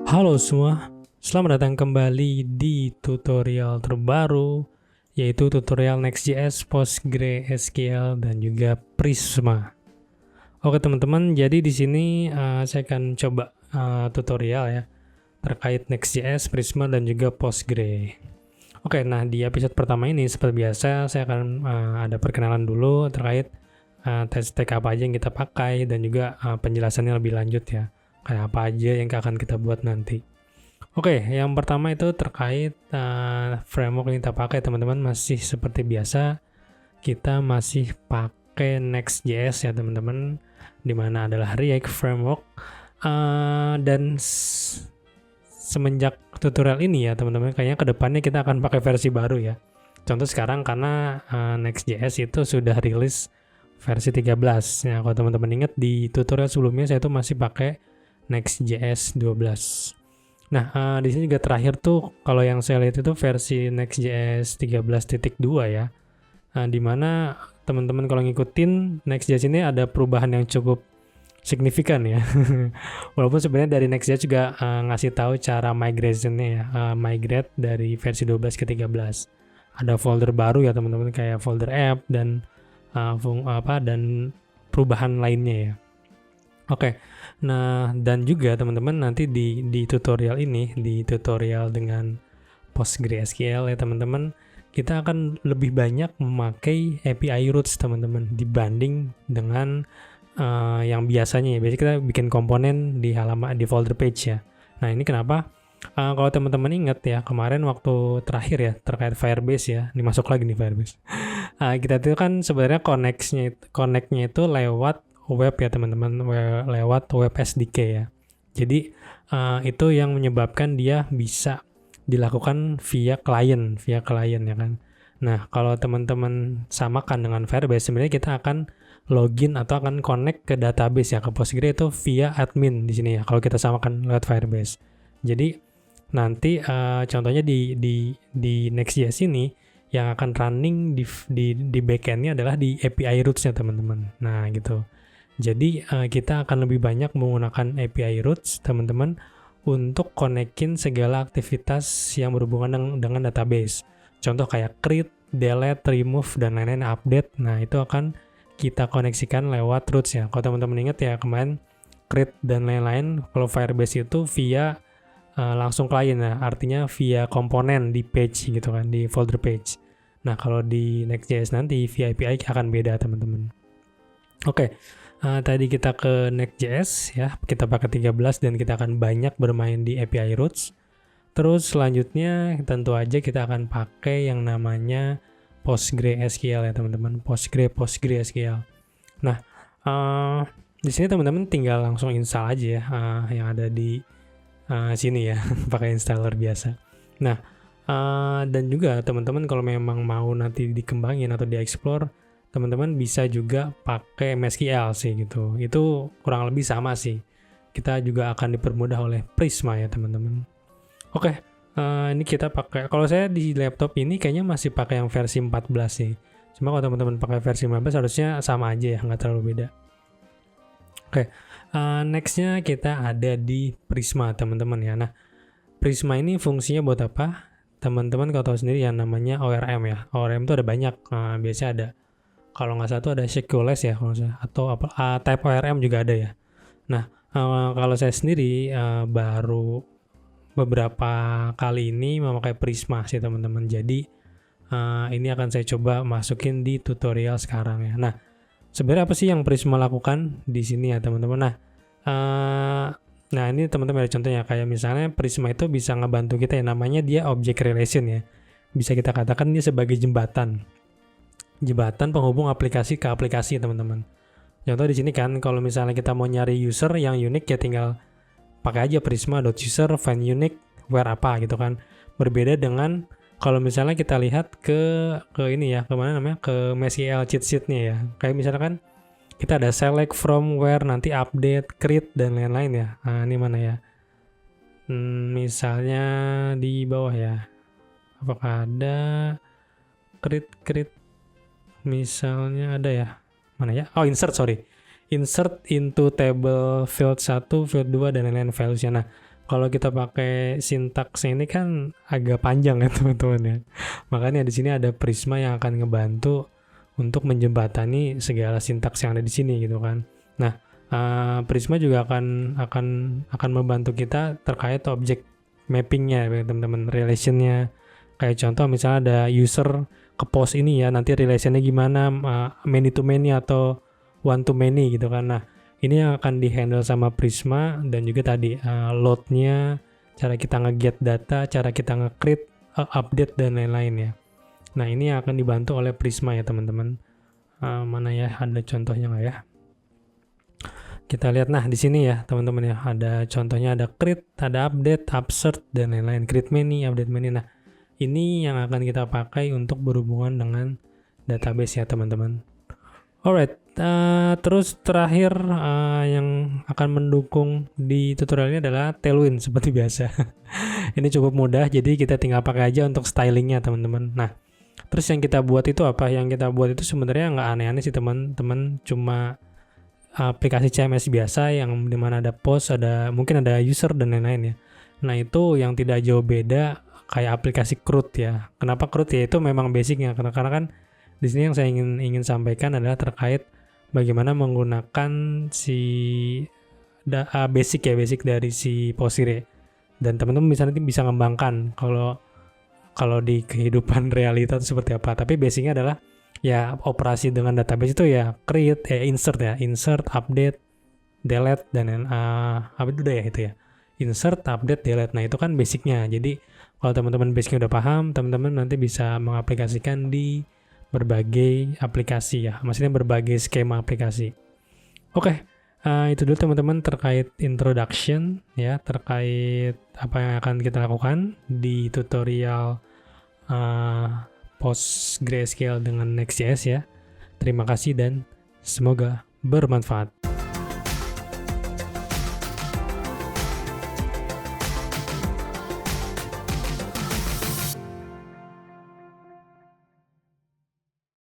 Halo semua, selamat datang kembali di tutorial terbaru, yaitu tutorial Next.js, PostgreSQL, dan juga Prisma. Oke teman-teman, jadi di sini saya akan coba tutorial ya terkait Next.js, Prisma, dan juga Postgre. Oke, nah di episode pertama ini seperti biasa saya akan ada perkenalan dulu terkait tag apa aja yang kita pakai dan juga penjelasannya lebih lanjut ya. Kayak apa aja yang akan kita buat nanti. Oke, yang pertama itu terkait framework yang kita pakai teman-teman, masih seperti biasa kita masih pakai Next.js ya teman-teman, dimana adalah React framework dan semenjak tutorial ini ya teman-teman, kayaknya kedepannya kita akan pakai versi baru ya. Contoh sekarang karena Next.js itu sudah rilis versi 13. Ya, kalau teman-teman ingat di tutorial sebelumnya saya tuh masih pakai Next.js 12. Nah, di sini juga terakhir tuh kalau yang saya lihat itu versi Next.js 13.2 ya. Di mana teman-teman kalau ngikutin Next.js ini ada perubahan yang cukup signifikan ya. Walaupun sebenarnya dari Next.js juga ngasih tahu cara migration-nya ya, migrate dari versi 12 ke 13. Ada folder baru ya teman-teman, kayak folder app dan dan perubahan lainnya ya. Oke, nah dan juga teman-teman nanti di tutorial ini, di tutorial dengan PostgreSQL ya teman-teman, kita akan lebih banyak memakai API roots teman-teman dibanding dengan yang biasanya ya. Biasanya kita bikin komponen di halaman di folder page ya. Nah ini kenapa? Kalau teman-teman ingat ya kemarin waktu terakhir ya terkait Firebase ya, ini masuk lagi nih Firebase. Kita tuh kan sebenarnya connect-nya itu lewat web ya teman-teman, lewat web SDK ya. Jadi itu yang menyebabkan dia bisa dilakukan via klien ya kan. Nah kalau teman-teman samakan dengan Firebase, sebenarnya kita akan login atau akan connect ke database ya, ke Postgre itu via admin di sini ya. Kalau kita samakan lewat Firebase. Jadi nanti contohnya di Next.js ini yang akan running di backendnya adalah di API roots-nya teman-teman. Nah gitu. Jadi kita akan lebih banyak menggunakan API roots teman-teman untuk konekin segala aktivitas yang berhubungan dengan database. Contoh kayak create, delete, remove, dan lain-lain, update. Nah itu akan kita koneksikan lewat roots ya. Kalau teman-teman ingat ya kemarin create dan lain-lain, kalau Firebase itu via langsung klien ya, artinya via komponen di page gitu kan, di folder page. Nah kalau di Next.js nanti via API akan beda teman-teman. Oke. Tadi kita ke Next.js ya, kita pakai 13 dan kita akan banyak bermain di API roots. Terus selanjutnya tentu aja kita akan pakai yang namanya PostgreSQL ya teman-teman, PostgreSQL. Nah, di sini teman-teman tinggal langsung install aja ya yang ada di sini ya, pakai installer biasa. Nah, dan juga teman-teman kalau memang mau nanti dikembangin atau dieksplor, teman-teman bisa juga pakai MySQL sih gitu. Itu kurang lebih sama sih. Kita juga akan dipermudah oleh Prisma ya teman-teman. Oke, ini kita pakai. Kalau saya di laptop ini kayaknya masih pakai yang versi 14 sih. Cuma kalau teman-teman pakai versi 15 harusnya sama aja ya, nggak terlalu beda. Oke, nextnya kita ada di Prisma teman-teman ya. Nah, Prisma ini fungsinya buat apa? Teman-teman kalau tahu sendiri yang namanya ORM ya. ORM itu ada banyak. Biasanya ada. Kalau nggak salah tuh ada Schedules ya kalau saya, atau apa type ORM juga ada ya. Nah kalau saya sendiri baru beberapa kali ini memakai Prisma sih teman-teman. Jadi ini akan saya coba masukin di tutorial sekarang ya. Nah sebenarnya apa sih yang Prisma lakukan di sini ya teman-teman? Nah ini teman-teman ada contohnya, kayak misalnya Prisma itu bisa ngebantu kita ya, namanya dia object relation ya. Bisa kita katakan dia sebagai jembatan penghubung aplikasi ke aplikasi teman-teman. Contoh di sini kan kalau misalnya kita mau nyari user yang unik ya tinggal pakai aja prisma.user find unique where apa gitu kan. Berbeda dengan kalau misalnya kita lihat ke ini ya, kemana namanya, ke MySQL cheat sheet-nya ya. Kayak misalkan kita ada select from where, nanti update, create dan lain-lain ya. Nah ini mana ya? Misalnya di bawah ya. Apakah ada create misalnya ada ya, mana ya, insert into table field 1, field 2 dan lain-lain values-nya. Nah kalau kita pakai sintaks ini kan agak panjang ya teman-teman ya. Makanya di sini ada Prisma yang akan ngebantu untuk menjembatani segala sintaks yang ada di sini gitu kan. Nah, Prisma juga akan membantu kita terkait objek mappingnya ya teman-teman, relationnya. Kayak contoh misalnya ada user ke post ini ya, nanti relationnya gimana, many to many atau one to many gitu kan. Nah, ini yang akan dihandle sama Prisma, dan juga tadi loadnya, cara kita nge-get data, cara kita nge-create, update dan lain-lain ya. Nah, ini yang akan dibantu oleh Prisma ya teman-teman. Mana ya, ada contohnya nggak ya? Kita lihat, nah di sini ya teman-teman ya, ada contohnya, ada create, ada update, upsert dan lain-lain, create many, update many. Nah, ini yang akan kita pakai untuk berhubungan dengan database ya teman-teman. Alright, terus terakhir yang akan mendukung di tutorial ini adalah Tailwind seperti biasa. Ini cukup mudah, jadi kita tinggal pakai aja untuk stylingnya teman-teman. Nah, terus yang kita buat itu apa? Yang kita buat itu sebenarnya nggak aneh-aneh sih teman-teman, cuma aplikasi CMS biasa yang dimana ada post, mungkin ada user dan lain-lain ya. Nah, itu yang tidak jauh beda kayak aplikasi CRUD ya. Kenapa CRUD ya? Itu memang basicnya, karena kan di sini yang saya ingin sampaikan adalah terkait bagaimana menggunakan basic dari si Postgre, dan teman-teman nanti bisa ngembangkan kalau di kehidupan realita itu seperti apa. Tapi basicnya adalah ya operasi dengan database itu ya create, insert, update, delete, dan apa itu ya, itu ya, insert, update, delete. Nah, itu kan basicnya. Jadi kalau teman-teman basicnya udah paham, teman-teman nanti bisa mengaplikasikan di berbagai aplikasi ya, maksudnya berbagai skema aplikasi. Oke, itu dulu teman-teman terkait introduction ya, terkait apa yang akan kita lakukan di tutorial PostgreSQL dengan Next.js ya. Terima kasih dan semoga bermanfaat.